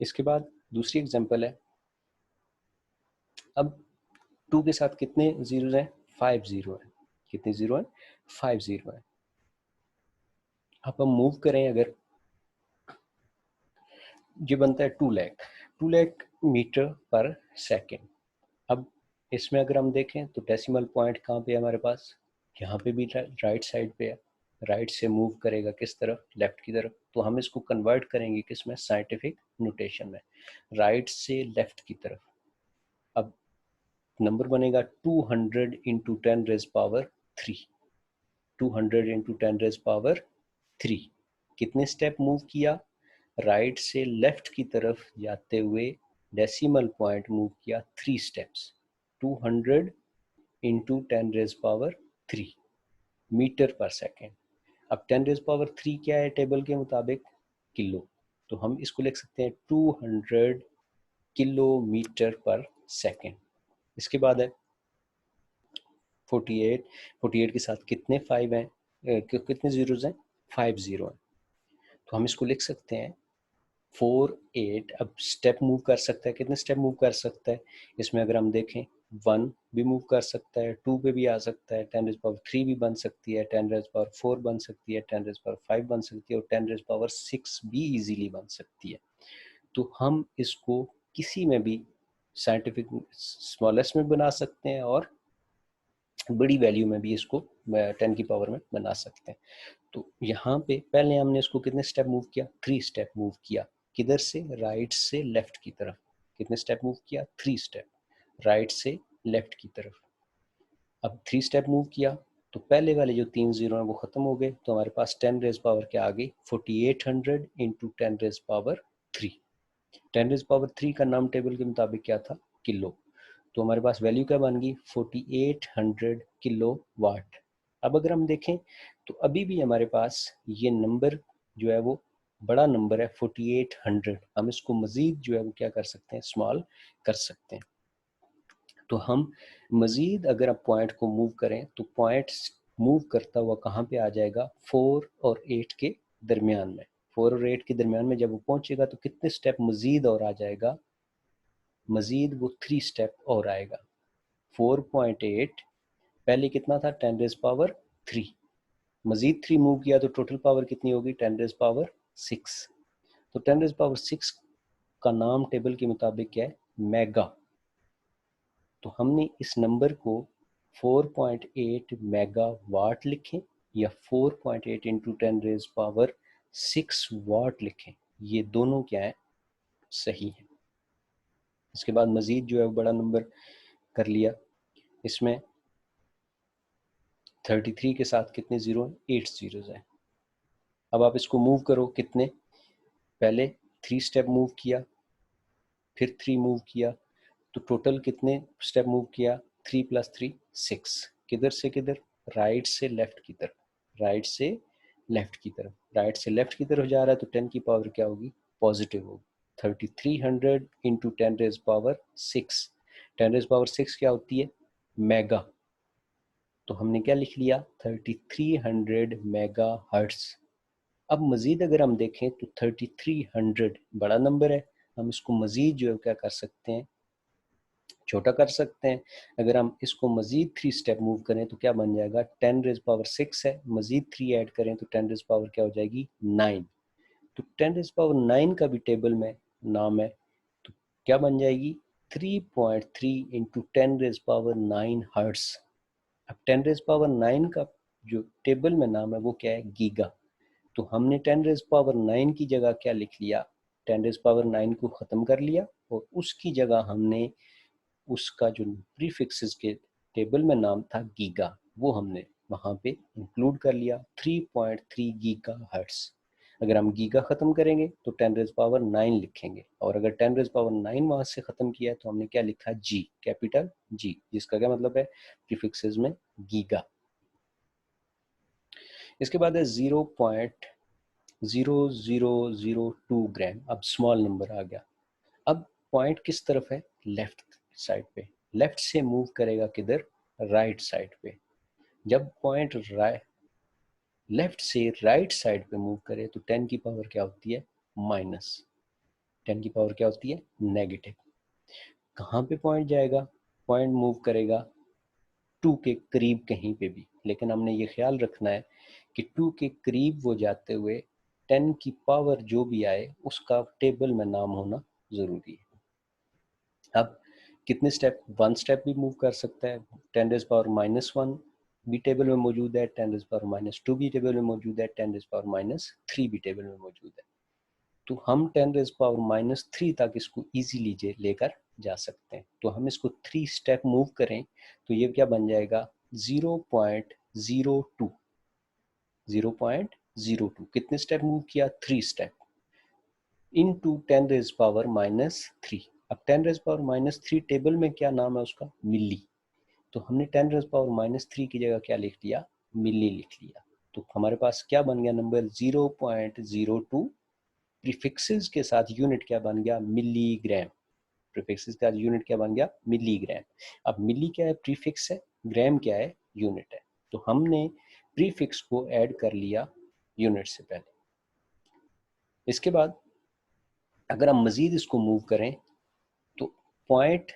इसके बाद दूसरी एग्जांपल है। अब 2 के साथ कितने जीरो हैं, 5 जीरो है। कितने जीरो हैं, 5 जीरो है। अब हम मूव करें, अगर ये बनता है 2 lakh, 2 lakh metre per second. अब इसमें अगर हम देखें तो डेसिमल पॉइंट कहाँ पे है हमारे पास, यहाँ पे भी राइट साइड पे है। राइट से मूव करेगा किस तरफ, लेफ्ट की तरफ। तो हम इसको कन्वर्ट करेंगे किस में, साइंटिफिक नोटेशन में, राइट से लेफ्ट की तरफ। अब नंबर बनेगा 200 into 10 raise power 3, 200 into 10 raise power 3। कितने स्टेप मूव किया, राइट से लेफ्ट की तरफ जाते हुए डेसिमल पॉइंट मूव किया 3 steps, 200 into 10 raise power 3 metre per second. अब 10 रेज पावर 3 क्या है टेबल के मुताबिक, किलो। तो हम इसको लिख सकते हैं 200 किलोमीटर पर सेकेंड। इसके बाद है 48, 48 के साथ कितने 5 हैं, कितने जीरोज हैं, 5 जीरो हैं। तो हम इसको लिख सकते हैं 48। अब स्टेप मूव कर सकता है, कितने स्टेप मूव कर सकता है, इसमें अगर हम देखें 1 भी मूव कर सकता है, 2 पे भी आ सकता है, 10 रेज पावर 3 भी बन सकती है, 10 रेज पावर 4 बन सकती है, 10 रेज पावर 5 बन सकती है, और 10 रेज पावर 6 भी इजीली बन सकती है। तो हम इसको किसी में भी साइंटिफिक स्मॉलेस्ट में बना सकते हैं और बड़ी वैल्यू में भी इसको 10 की पावर में बना सकते हैं। तो यहाँ पे पहले हमने इसको कितने स्टेप मूव किया, 3 स्टेप मूव किया। किधर से, राइट से लेफ्ट की तरफ। कितने स्टेप मूव किया, 3 स्टेप, राइट से लेफ्ट की तरफ। अब 3 स्टेप मूव किया तो पहले वाले जो 3 जीरो हैं वो खत्म हो गए, तो हमारे पास 10 रेज पावर क्या आ गई, 4800 into 10 raise power 3। 10 raise power 3 का नाम टेबल के मुताबिक क्या था, किलो। तो हमारे पास वैल्यू क्या बन गई, 4800 किलो वाट। अब अगर हम देखें तो अभी भी हमारे पास ये नंबर जो है वो बड़ा नंबर है 4800। हम इसको मज़ीद जो है वो क्या कर सकते हैं, स्मॉल कर सकते हैं। तो हम मज़ीद अगर आप पॉइंट को मूव करें तो पॉइंट मूव करता हुआ कहाँ पे आ जाएगा, 4 और 8 के दरमियान में। 4 और 8 के दरमियान में जब वो पहुंचेगा तो कितने स्टेप मज़ीद और आ जाएगा, मज़ीद वो 3 स्टेप और आएगा। 4.8 पहले कितना था, 10 रेज पावर 3, मज़ीद 3 मूव किया तो टोटल पावर कितनी होगी, 10 रेज पावर 6। तो 10 रेज पावर 6 का नाम टेबल के मुताबिक क्या है, मेगा। तो हमने इस नंबर को 4.8 मेगावाट लिखें या 4.8 इंटू 10 रेज पावर 6 वाट लिखें, ये दोनों क्या है, सही है। इसके बाद मजीद जो है बड़ा नंबर कर लिया, इसमें 33 के साथ कितने जीरो हैं, 8 जीरोज हैं। अब आप इसको मूव करो, कितने, पहले 3 स्टेप मूव किया, फिर 3 मूव किया, तो टोटल कितने स्टेप मूव किया, 3 + 3 6। किधर से किधर, राइट से लेफ्ट की तरफ, राइट से लेफ्ट की तरफ, राइट से लेफ्ट की तरफ जा रहा है तो 10 की पावर क्या होगी, पॉजिटिव होगी। 3300 into 10 raise power 6, 10 raise power 6 क्या होती है, मेगा, तो हमने क्या लिख लिया, 3300 मेगा हर्ट्स। अब मज़ीद अगर हम देखें तो 3300 बड़ा नंबर है, हम इसको मज़ीद जो है क्या कर सकते हैं, छोटा कर सकते हैं। अगर हम इसको मज़ीद 3 स्टेप मूव करें तो क्या बन जाएगा, 10 रेज पावर 6 है, मज़ीद 3 ऐड करें तो 10 रेज पावर क्या हो जाएगी, 9। तो 10 रेज पावर 9 का भी टेबल में नाम है, तो क्या बन जाएगी, 3.3 इंटू 10 रेज पावर 9 हर्ट्स। अब 10 रेज पावर 9 का जो टेबल में नाम है वो क्या है, गीगा। तो हमने 10 रेज पावर 9 की जगह क्या लिख लिया, 10 रेज पावर 9 को ख़त्म कर लिया और उसकी जगह हमने उसका जो प्रीफिक्सेस के टेबल में नाम था गीगा, वो हमने वहाँ पे इंक्लूड कर लिया, 3.3 गीगा हर्ट्स। अगर हम गीगा ख़त्म करेंगे तो 10 रेज पावर 9 लिखेंगे, और अगर 10 रेज पावर 9 वहाँ से ख़त्म किया तो हमने क्या लिखा, जी, कैपिटल जी, जिसका क्या मतलब है, प्रीफिक्सेस में गीगा। इसके बाद है 0.0002 ग्राम। अब स्मॉल नंबर आ गया। अब पॉइंट किस तरफ है, लेफ्ट साइड पे, लेफ्ट से मूव करेगा किधर, राइट साइड पे। जब पॉइंट लेफ्ट से राइट साइड पे मूव करे तो 10 की पावर क्या होती है, माइनस, 10 की पावर क्या होती है, नेगेटिव। कहाँ पे पॉइंट जाएगा, पॉइंट मूव करेगा 2 के करीब कहीं पे भी, लेकिन हमने ये ख्याल रखना है कि 2 के करीब वो जाते हुए 10 की पावर जो भी आए उसका टेबल में नाम होना ज़रूरी है। अब कितने स्टेप, 1 स्टेप भी मूव कर सकता है, 10 रेज़ पावर -1 भी टेबल में मौजूद है, 10 रेज़ पावर -2 भी टेबल में मौजूद है, 10 रेज़ पावर -3 भी टेबल में मौजूद है। तो हम 10 रेज़ पावर -3 तक इसको इजीली लेकर जा सकते हैं। तो हम इसको 3 स्टेप मूव करें तो ये क्या बन जाएगा, 0.02, 0.02। कितने स्टेप मूव किया, 3 स्टेप, इनटू 10 रेज़ पावर -3। अब 10 रेज़ पावर -3 टेबल में क्या नाम है उसका, मिली, तो हमने 10 रेज़ पावर -3 की जगह क्या लिख लिया, मिली लिख लिया। तो हमारे पास क्या बन गया नंबर, 0.02। प्रीफिक्सेस के साथ यूनिट क्या बन गया, मिलीग्राम। प्रीफिक्सेस का यूनिट क्या बन गया, मिलीग्राम। अब मिली क्या है, प्रीफिक्स है, ग्राम क्या है, यूनिट है। तो हमने प्रीफिक्स को ऐड कर लिया यूनिट से पहले। इसके बाद अगर हम मज़ीद इसको मूव करें तो पॉइंट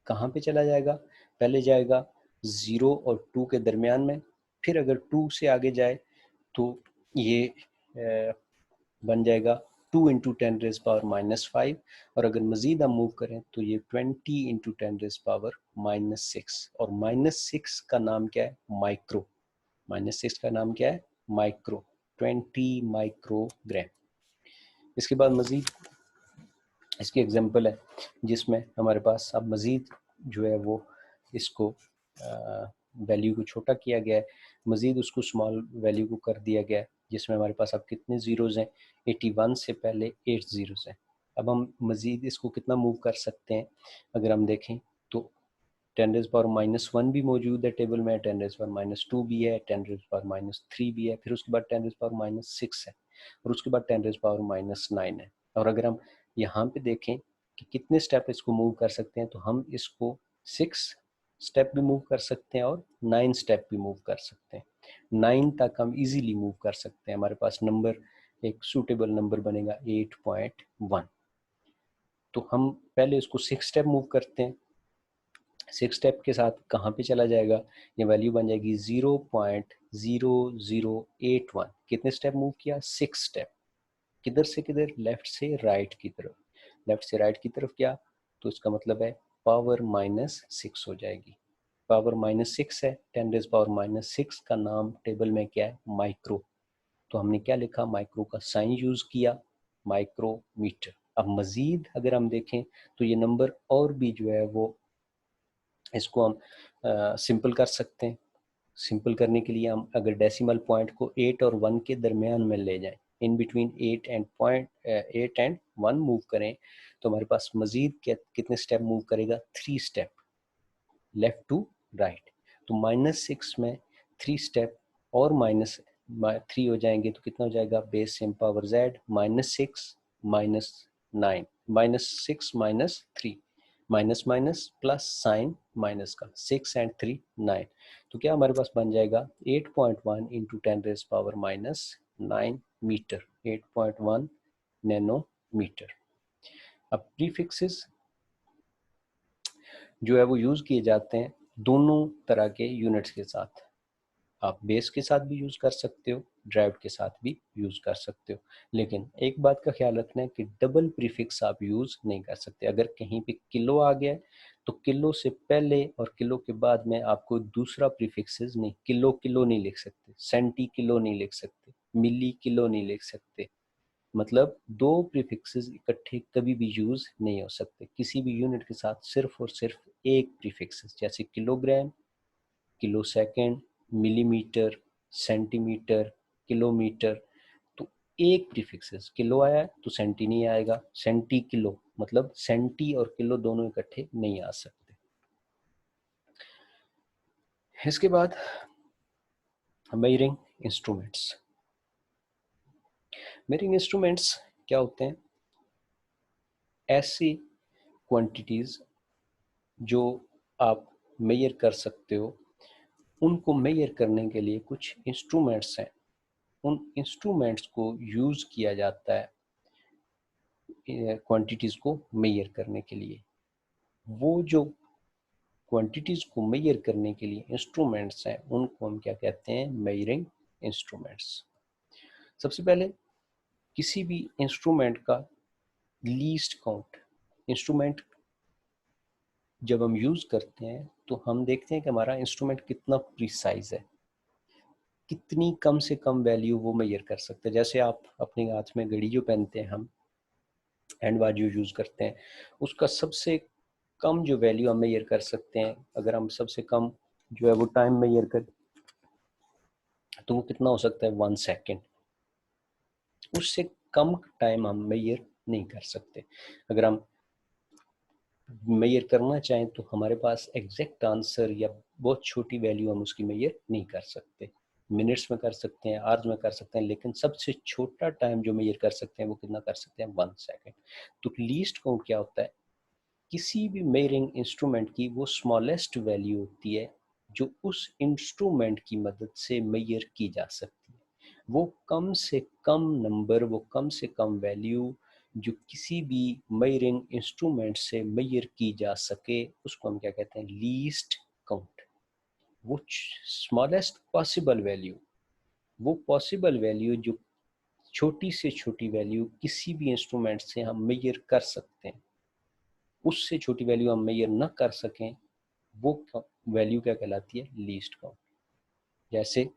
कहाँ पे चला जाएगा, पहले जाएगा 0 और 2 के दरमियान में, फिर अगर 2 से आगे जाए तो ये बन जाएगा 2 इंटू 10 रेज़ पावर -5, और अगर मज़ीद हम मूव करें तो ये 20 इंटू 10 रेज़ पावर -6, और -6 का नाम क्या है, माइक्रो, -6 का नाम क्या है, माइक्रो, 20 माइक्रोग्राम। इसके बाद मज़ीद इसकी एग्जांपल है जिसमें हमारे पास अब मज़ीद जो है वो इसको वैल्यू को छोटा किया गया है, मज़ीद उसको स्मॉल वैल्यू को कर दिया गया है, जिसमें हमारे पास अब कितने ज़ीरोज़ हैं, 81 से पहले 8 ज़ीरोज़ हैं। अब हम मज़ीद इसको कितना मूव कर सकते हैं, अगर हम देखें तो 10 रेज़ पावर -1 भी मौजूद है टेबल में, 10 रेज़ पावर -2 भी है, 10 रेज़ पावर -3 भी है, फिर उसके बाद 10 रेज़ पावर -6 है, और उसके बाद 10 रेज़ पावर -9 है। और अगर हम यहाँ पे देखें कि कितने स्टेप इसको मूव कर सकते हैं, तो हम इसको 6 स्टेप भी मूव कर सकते हैं और 9 स्टेप भी मूव कर सकते हैं। 9 तक हम इजीली मूव कर सकते हैं, हमारे पास नंबर एक सूटेबल नंबर बनेगा 8.1। तो हम पहले इसको 6 स्टेप मूव करते हैं, 6 स्टेप के साथ कहाँ पे चला जाएगा, ये वैल्यू बन जाएगी 0.0081। कितने स्टेप मूव किया, 6 स्टेप, किधर से किधर, लेफ्ट से राइट की तरफ, लेफ्ट से राइट की तरफ क्या, तो इसका मतलब है पावर -6 हो जाएगी। पावर -6 है, 10⁻⁻⁶ का नाम टेबल में क्या है, माइक्रो। तो हमने क्या लिखा, माइक्रो का साइन यूज किया, माइक्रोमीटर। अब मजीद अगर हम देखें तो ये नंबर और भी जो है वो इसको हम सिंपल कर सकते हैं। सिंपल करने के लिए हम अगर डेसिमल पॉइंट को 8 और 1 के दरमियान में ले जाएं, इन बिटवीन 8 एंड 1 मूव करें, तो हमारे पास मजीद कितने स्टेप मूव करेगा, 3 स्टेप लेफ्ट टू राइट। तो -6 में 3 स्टेप और -3 हो जाएंगे, तो कितना हो जाएगा, base same power z -6 -9 -6 -3 minus minus plus sign minus का 6 एंड 3 9। तो क्या हमारे पास बन जाएगा 8.1 इंटू 10⁻⁹ मीटर, 8.1 नैनोमीटर। अब प्रीफिक्सेस जो है वो यूज किए जाते हैं दोनों तरह के यूनिट्स के साथ। आप बेस के साथ भी यूज कर सकते हो, ड्राइव के साथ भी यूज कर सकते हो, लेकिन एक बात का ख्याल रखना है कि डबल प्रीफिक्स आप यूज नहीं कर सकते। अगर कहीं पे किलो आ गया है तो किलो से पहले और किलो के बाद में आपको दूसरा प्रीफिक्सेस नहीं, किलो किलो नहीं लिख सकते, सेंटी किलो नहीं लिख सकते, मिली किलो नहीं लिख सकते। मतलब दो प्रीफिक्सेस इकट्ठे कभी भी यूज नहीं हो सकते किसी भी यूनिट के साथ, सिर्फ और सिर्फ एक प्रीफिक्सेस, जैसे kilogram, kilo second, millimetre, centimetre, kilometre. तो एक प्रीफिक्सेस, किलो आया तो सेंटी नहीं आएगा, सेंटी किलो, मतलब सेंटी और किलो दोनों इकट्ठे नहीं आ सकते। इसके बाद मेजरिंग इंस्ट्रूमेंट्स। मेजरिंग इंस्ट्रूमेंट्स क्या होते हैं, ऐसी क्वांटिटीज जो आप मेजर कर सकते हो, उनको मेजर करने के लिए कुछ इंस्ट्रूमेंट्स हैं। उन इंस्ट्रूमेंट्स को यूज किया जाता है क्वांटिटीज को मेजर करने के लिए। वो जो क्वांटिटीज को मेजर करने के लिए इंस्ट्रूमेंट्स हैं, उनको हम क्या कहते हैं, मेजरिंग इंस्ट्रूमेंट्स। सबसे पहले किसी भी इंस्ट्रूमेंट का लीस्ट काउंट। इंस्ट्रूमेंट जब हम यूज करते हैं तो हम देखते हैं कि हमारा इंस्ट्रूमेंट कितना प्रिसाइज है, कितनी कम से कम वैल्यू वो मेजर कर सकते हैं। जैसे आप अपने हाथ में घड़ी जो पहनते हैं, हम हैंड वॉच जो यूज करते हैं, उसका सबसे कम जो वैल्यू हम मेजर कर सकते हैं, अगर हम सबसे कम जो है वो टाइम मेजर कर, तो वो कितना हो सकता है, 1 सेकेंड। उससे कम टाइम हम मेजर नहीं कर सकते। अगर हम मेजर करना चाहें तो हमारे पास एग्जैक्ट आंसर या बहुत छोटी वैल्यू हम उसकी मेजर नहीं कर सकते। मिनट्स में कर सकते हैं, आवर्स में कर सकते हैं, लेकिन सबसे छोटा टाइम जो मेजर कर सकते हैं वो कितना कर सकते हैं, 1 सेकेंड। तो लीस्ट काउंट क्या होता है, किसी भी मेजरिंग इंस्ट्रूमेंट की वो स्मॉलेस्ट वैल्यू होती है जो उस इंस्ट्रूमेंट की मदद से मेजर की जा सकती है। वो कम से कम नंबर, वो कम से कम वैल्यू जो किसी भी मेजरिंग इंस्ट्रूमेंट से मेजर की जा सके, उसको हम क्या कहते हैं, लीस्ट काउंट। वो स्मॉलेस्ट पॉसिबल वैल्यू, वो पॉसिबल वैल्यू जो छोटी से छोटी वैल्यू किसी भी इंस्ट्रूमेंट से हम मेजर कर सकते हैं, उससे छोटी वैल्यू हम मेजर न कर सकें, वो वैल्यू क्या कहलाती है, लीस्ट काउंट। जैसे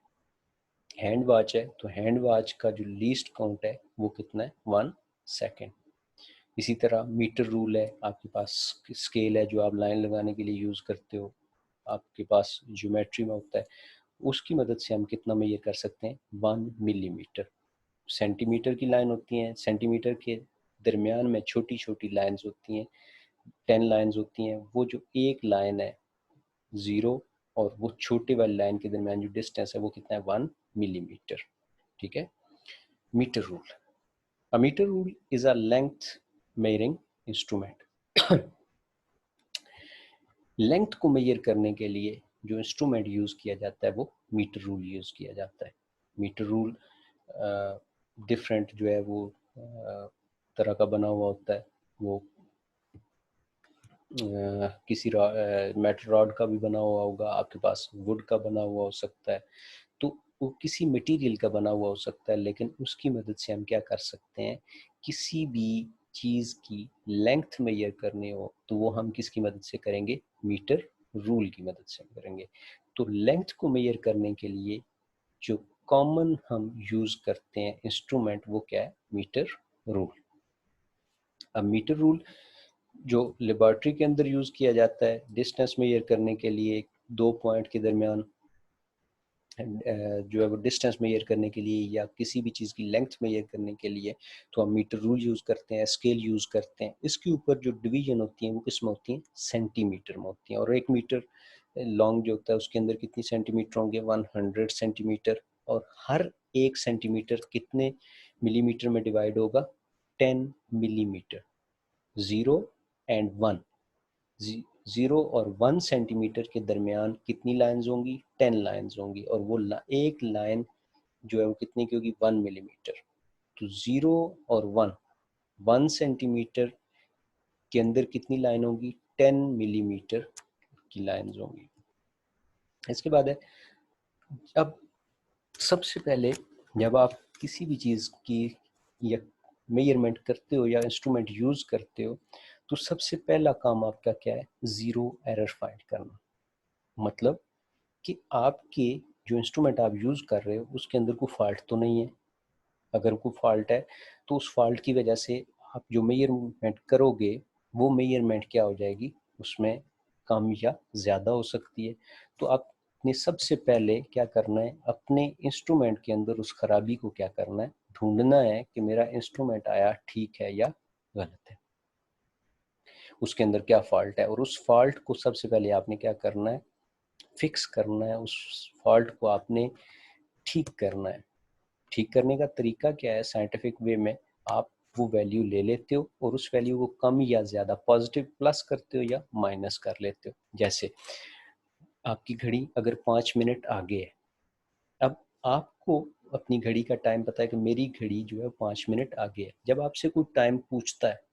हैंड वॉच है, तो हैंड वॉच का जो लीस्ट काउंट है वो कितना है, 1 सेकेंड। इसी तरह मीटर रूल है, आपके पास स्केल है जो आप लाइन लगाने के लिए यूज करते हो, आपके पास ज्योमेट्री में होता है, उसकी मदद से हम कितना मेजर कर सकते हैं, 1 मिलीमीटर। सेंटीमीटर की लाइन होती है, सेंटीमीटर के दरमियान में छोटी छोटी लाइंस होती हैं, 10 लाइंस होती हैं। वो जो एक लाइन है 0 और वो छोटे वाली लाइन के दरमियान जो डिस्टेंस है वो कितना है, 1 मिलीमीटर। ठीक है। Metre rule, a metre rule is a length measuring instrument. Length को मेजर करने के लिए जो इंस्ट्रूमेंट यूज किया जाता है वो मीटर रूल यूज किया जाता है। मीटर रूल डिफरेंट जो है वो तरह का बना हुआ होता है। वो किसी मेटल रॉड का भी बना हुआ होगा, आपके पास वुड का बना हुआ हो सकता है, तो वो किसी मटेरियल का बना हुआ हो सकता है, लेकिन उसकी मदद से हम क्या कर सकते हैं, किसी भी चीज की लेंथ मेजर करनी हो तो वो हम किसकी मदद से करेंगे, मीटर रूल की मदद से करेंगे। तो लेंथ को मेजर करने के लिए जो कॉमन हम यूज करते हैं इंस्ट्रूमेंट वो क्या है, मीटर रूल। अब मीटर रूल जो लेबोरेटरी के अंदर यूज किया जाता है डिस्टेंस मेजर करने के लिए, दो पॉइंट के दरमियान जो है वो डिस्टेंस मेजर करने के लिए या किसी भी चीज़ की लेंथ मेजर करने के लिए, तो हम मीटर रूल यूज़ करते हैं, स्केल यूज़ करते हैं। इसके ऊपर जो डिवीजन होती हैं वो किस में होती हैं, सेंटीमीटर में होती हैं। और एक मीटर लॉन्ग जो होता है उसके अंदर कितनी सेंटीमीटर होंगे, 100 सेंटीमीटर। और हर एक सेंटीमीटर कितने मिलीमीटर में डिवाइड होगा, 10 मिलीमीटर। 0 और 1, 0 और 1 सेंटीमीटर के दरमियान कितनी लाइंस होंगी, 10 लाइंस होंगी। और वो एक लाइन जो है वो कितनी की होगी, 1 मिलीमीटर। तो 0 और 1, 1 सेंटीमीटर के अंदर कितनी लाइन होगी, 10 मिलीमीटर की लाइंस होंगी। इसके बाद है, अब सबसे पहले जब आप किसी भी चीज़ की या मेजरमेंट करते हो या इंस्ट्रूमेंट यूज़ करते हो तो सबसे पहला काम आपका क्या है, ज़ीरो एरर फाइंड करना। मतलब कि आपके जो इंस्ट्रूमेंट आप यूज़ कर रहे हो उसके अंदर कोई फॉल्ट तो नहीं है। अगर कोई फॉल्ट है तो उस फॉल्ट की वजह से आप जो मेजरमेंट करोगे वो मेजरमेंट क्या हो जाएगी, उसमें कम या ज़्यादा हो सकती है। तो आपने सबसे पहले क्या करना है, अपने इंस्ट्रूमेंट के अंदर उस खराबी को क्या करना है, ढूंढना है कि मेरा इंस्ट्रूमेंट आया ठीक है या गलत है, उसके अंदर क्या फॉल्ट है। और उस फॉल्ट को सबसे पहले आपने क्या करना है, फिक्स करना है। उस फॉल्ट को आपने ठीक करना है। ठीक करने का तरीका क्या है, साइंटिफिक वे में आप वो वैल्यू ले लेते हो और उस वैल्यू को कम या ज़्यादा, पॉजिटिव प्लस करते हो या माइनस कर लेते हो। जैसे आपकी घड़ी अगर 5 मिनट आगे है, अब आपको अपनी घड़ी का टाइम पता है कि मेरी घड़ी जो है 5 मिनट आगे है। जब आपसे कोई टाइम पूछता है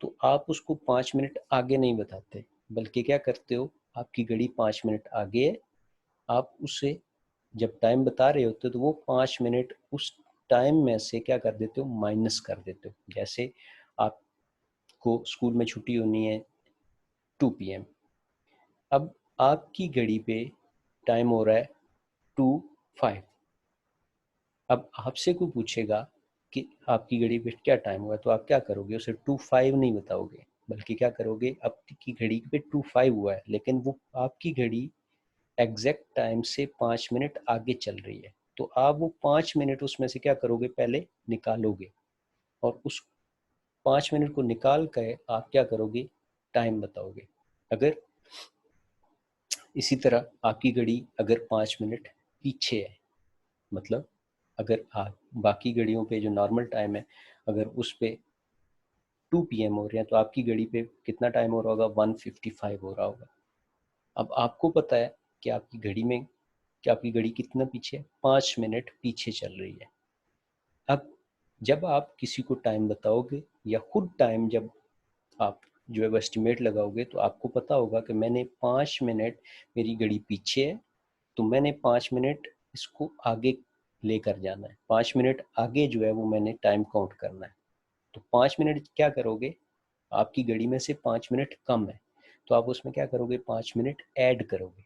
तो आप उसको 5 मिनट आगे नहीं बताते, बल्कि क्या करते हो, आपकी घड़ी 5 मिनट आगे है, आप उसे जब टाइम बता रहे होते हो तो वो 5 मिनट उस टाइम में से क्या कर देते हो, माइनस कर देते हो। जैसे आपको स्कूल में छुट्टी होनी है 2 PM, अब आपकी घड़ी पे टाइम हो रहा है 2:05। अब आपसे कोई पूछेगा कि आपकी घड़ी पे क्या टाइम हुआ, तो आप क्या करोगे, उसे 2:05 नहीं बताओगे, बल्कि क्या करोगे, आपकी घड़ी पे 2:05 हुआ है लेकिन वो आपकी घड़ी एग्जैक्ट टाइम से 5 मिनट आगे चल रही है। तो आप वो 5 मिनट उसमें से क्या करोगे, पहले निकालोगे। और उस 5 मिनट को निकाल कर आप क्या करोगे, टाइम बताओगे। अगर इसी तरह आपकी घड़ी अगर 5 मिनट पीछे है, मतलब अगर आप बाकी घड़ियों पे जो नॉर्मल टाइम है अगर उस पे 2 PM हो रहे हैं तो आपकी घड़ी पे कितना टाइम हो रहा होगा, 1:55 हो रहा होगा। अब आपको पता है कि आपकी घड़ी में, कि आपकी घड़ी कितना पीछे है, 5 मिनट पीछे चल रही है। अब जब आप किसी को टाइम बताओगे या खुद टाइम जब आप जो है वो एस्टिमेट लगाओगे तो आपको पता होगा कि मैंने 5 मिनट, मेरी घड़ी पीछे है तो मैंने 5 मिनट इसको आगे लेकर जाना है। 5 मिनट आगे जो है वो मैंने टाइम काउंट करना है। तो 5 मिनट क्या करोगे, आपकी घड़ी में से 5 मिनट कम है तो आप उसमें क्या करोगे, 5 मिनट ऐड करोगे।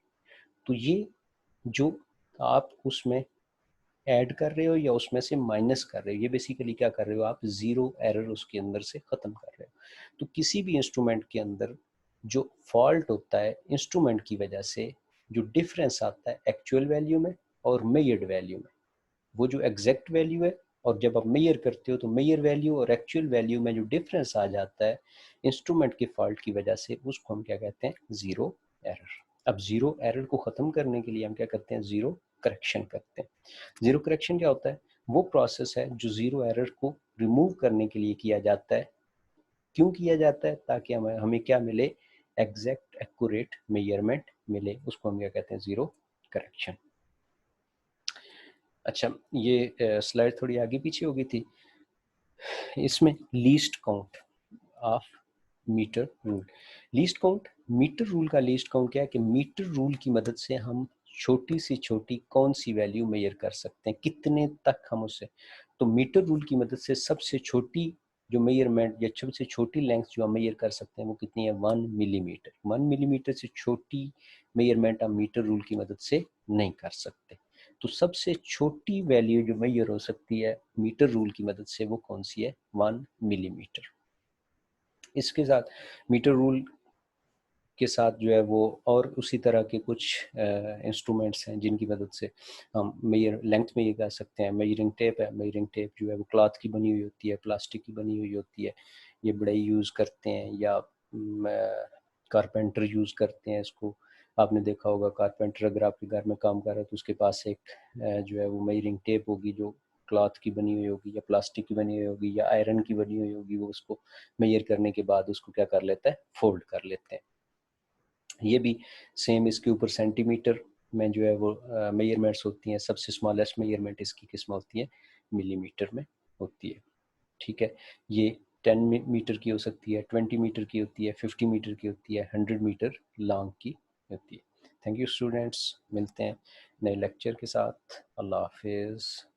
तो ये जो आप उसमें ऐड कर रहे हो या उसमें से माइनस कर रहे हो, ये बेसिकली क्या कर रहे हो, आप ज़ीरो एरर उसके अंदर से ख़त्म कर रहे हो। तो किसी भी इंस्ट्रूमेंट के अंदर जो फॉल्ट होता है इंस्ट्रूमेंट की वजह से, जो डिफरेंस आता है एक्चुअल वैल्यू में और मेजर्ड वैल्यू में, वो जो एग्जैक्ट वैल्यू है और जब आप मेजर करते हो तो मेजर वैल्यू और एक्चुअल वैल्यू में जो डिफरेंस आ जाता है इंस्ट्रूमेंट के फॉल्ट की वजह से, उसको हम क्या कहते हैं, ज़ीरो एरर। अब ज़ीरो एरर को ख़त्म करने के लिए हम क्या करते हैं, ज़ीरो करेक्शन करते हैं। ज़ीरो करेक्शन क्या होता है, वो प्रोसेस है जो ज़ीरो एरर को रिमूव करने के लिए किया जाता है। क्यों किया जाता है, ताकि हमें हमें क्या मिले, एग्जैक्ट एक्यूरेट मेजरमेंट मिले, उसको हम क्या कहते हैं, ज़ीरो करेक्शन। अच्छा, ये स्लाइड थोड़ी आगे पीछे हो गई थी। इसमें least count of metre rule. Least count, metre rule का लीस्ट काउंट क्या है कि मीटर रूल की मदद से हम छोटी से छोटी कौन सी वैल्यू मेजर कर सकते हैं, कितने तक हम उसे, तो मीटर रूल की मदद से सबसे छोटी जो मेजरमेंट या सबसे छोटी लेंथ जो हम मेजर कर सकते हैं वो कितनी है, 1 मिलीमीटर। 1 मिलीमीटर से छोटी मेजरमेंट हम मीटर रूल की मदद से नहीं कर सकते। तो सबसे छोटी वैल्यू जो मेजर हो सकती है मीटर रूल की मदद से वो कौन सी है, 1 मिलीमीटर। इसके साथ मीटर रूल के साथ जो है वो और उसी तरह के कुछ इंस्ट्रूमेंट्स हैं जिनकी मदद से हम मेजर लेंथ मेजर कर सकते हैं। मेजरिंग टेप है, मेजरिंग टेप जो है वो क्लॉथ की बनी हुई होती है, प्लास्टिक की बनी हुई होती है। ये बड़े यूज़ करते हैं या कारपेंटर यूज़ करते हैं इसको। आपने देखा होगा कारपेंटर अगर आपके घर में काम कर रहा है तो उसके पास एक जो है वो मेजरिंग टेप होगी जो क्लॉथ की बनी हुई होगी या प्लास्टिक की बनी हुई होगी या आयरन की बनी हुई होगी। वो उसको मेजर करने के बाद उसको क्या कर लेता है, फोल्ड कर लेते हैं। ये भी सेम इसके ऊपर सेंटीमीटर में जो है वो मेजरमेंट्स होती हैं। सबसे स्मॉलेस्ट मेजरमेंट इसकी किस्म होती है मिलीमीटर में होती है। ठीक है, ये 10 मीटर की हो सकती है, 20 मीटर की होती है, 50 मीटर की होती है, 100 मीटर लॉन्ग की होती है। थैंक यू स्टूडेंट्स, मिलते हैं नए लेक्चर के साथ। अल्लाह हाफिज़।